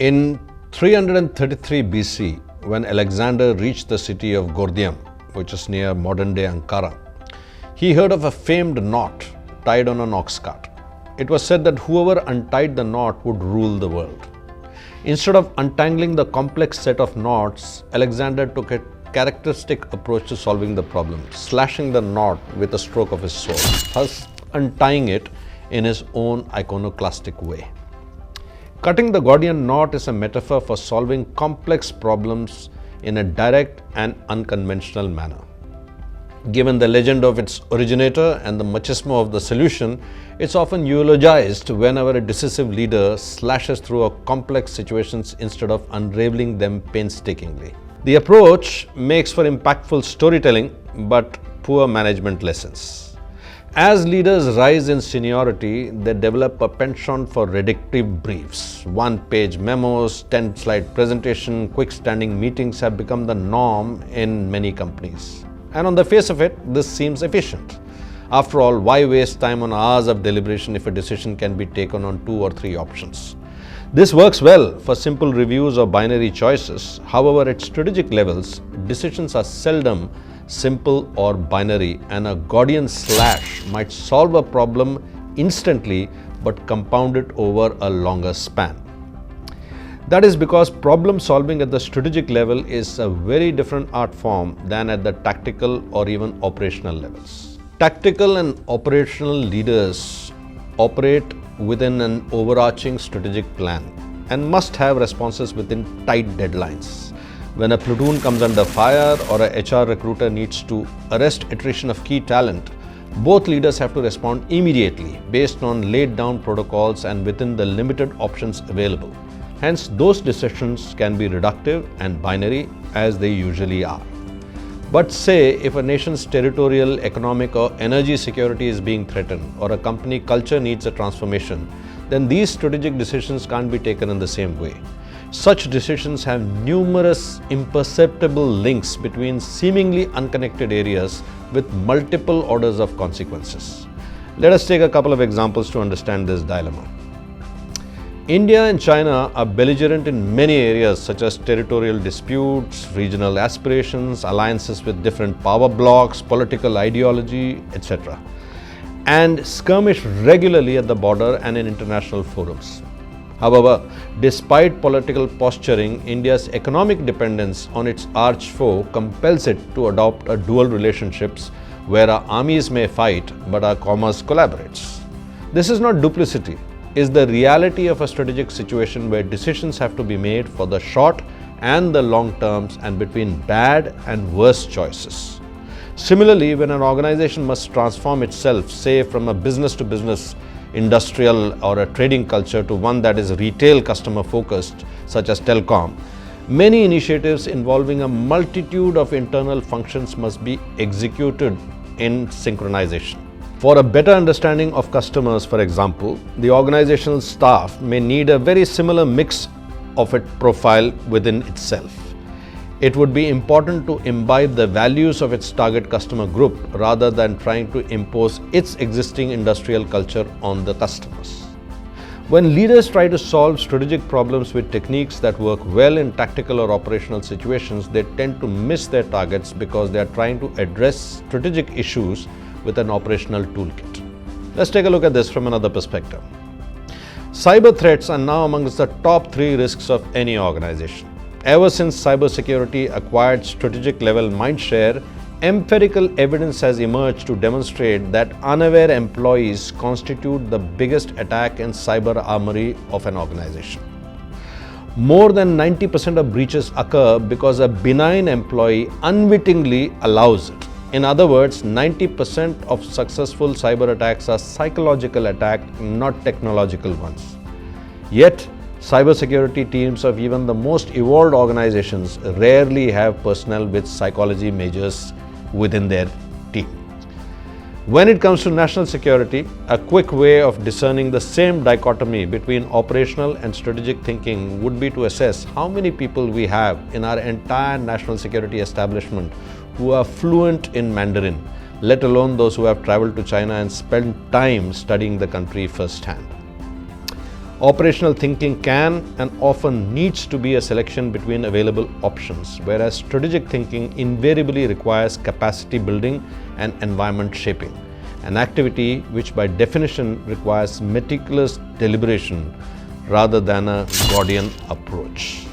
In 333 BC, when Alexander reached the city of Gordian, which is near modern-day Ankara, he heard of a famed knot tied on an ox cart. It was said that whoever untied the knot would rule the world. Instead of untangling the complex set of knots, Alexander took a characteristic approach to solving the problem, slashing the knot with a stroke of his sword, thus untying it in his own iconoclastic way. Cutting the Gordian knot is a metaphor for solving complex problems in a direct and unconventional manner. Given the legend of its originator and the machismo of the solution, it's often eulogized whenever a decisive leader slashes through complex situations instead of unraveling them painstakingly. The approach makes for impactful storytelling but poor management lessons. As leaders rise in seniority, they develop a penchant for reductive briefs. One-page memos, 10-slide presentation, quick standing meetings have become the norm in many companies. And on the face of it, this seems efficient. After all, why waste time on hours of deliberation if a decision can be taken on 2 or 3 options? This works well for simple reviews or binary choices. However, at strategic levels, decisions are seldom simple or binary, and a Gordian slash might solve a problem instantly but compound it over a longer span. That is because problem solving at the strategic level is a very different art form than at the tactical or even operational levels. Tactical and operational leaders operate within an overarching strategic plan and must have responses within tight deadlines. When a platoon comes under fire or a HR recruiter needs to arrest attrition of key talent, both leaders have to respond immediately based on laid down protocols and within the limited options available. Hence, those decisions can be reductive and binary as they usually are. But say if a nation's territorial, economic or energy security is being threatened or a company culture needs a transformation, then these strategic decisions can't be taken in the same way. Such decisions have numerous imperceptible links between seemingly unconnected areas with multiple orders of consequences. Let us take a couple of examples to understand this dilemma. India and China are belligerent in many areas such as territorial disputes, regional aspirations, alliances with different power blocs, political ideology, etc., and skirmish regularly at the border and in international forums. However, despite political posturing, India's economic dependence on its arch foe compels it to adopt a dual relationships where our armies may fight but our commerce collaborates. This is not duplicity. Is the reality of a strategic situation where decisions have to be made for the short and the long terms and between bad and worse choices. Similarly, when an organization must transform itself, say from a business to business, industrial or a trading culture to one that is retail customer focused, such as telecom, many initiatives involving a multitude of internal functions must be executed in synchronization. For a better understanding of customers, for example, the organizational staff may need a very similar mix of its profile within itself. It would be important to imbibe the values of its target customer group rather than trying to impose its existing industrial culture on the customers. When leaders try to solve strategic problems with techniques that work well in tactical or operational situations, they tend to miss their targets because they are trying to address strategic issues with an operational toolkit. Let's take a look at this from another perspective. Cyber threats are now amongst the top 3 risks of any organization. Ever since cybersecurity acquired strategic level mindshare, empirical evidence has emerged to demonstrate that unaware employees constitute the biggest attack in cyber armory of an organization. More than 90% of breaches occur because a benign employee unwittingly allows it. In other words, 90% of successful cyber attacks are psychological attacks, not technological ones. Yet, cybersecurity teams of even the most evolved organizations rarely have personnel with psychology majors within their team. When it comes to national security, a quick way of discerning the same dichotomy between operational and strategic thinking would be to assess how many people we have in our entire national security establishment who are fluent in Mandarin, let alone those who have traveled to China and spent time studying the country firsthand. Operational thinking can and often needs to be a selection between available options, whereas strategic thinking invariably requires capacity building and environment shaping, an activity which by definition requires meticulous deliberation rather than a Gordian approach.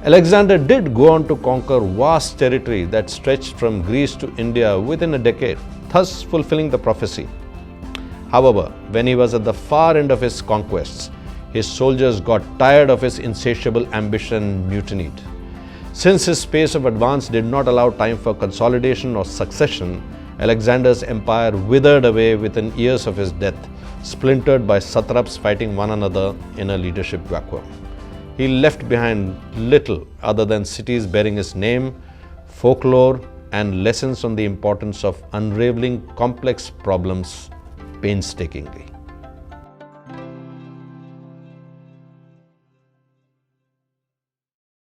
Alexander did go on to conquer vast territory that stretched from Greece to India within a decade, thus fulfilling the prophecy. However, when he was at the far end of his conquests, his soldiers got tired of his insatiable ambition and mutinied. Since his pace of advance did not allow time for consolidation or succession, Alexander's empire withered away within years of his death, splintered by satraps fighting one another in a leadership vacuum. He left behind little other than cities bearing his name, folklore, and lessons on the importance of unraveling complex problems painstakingly.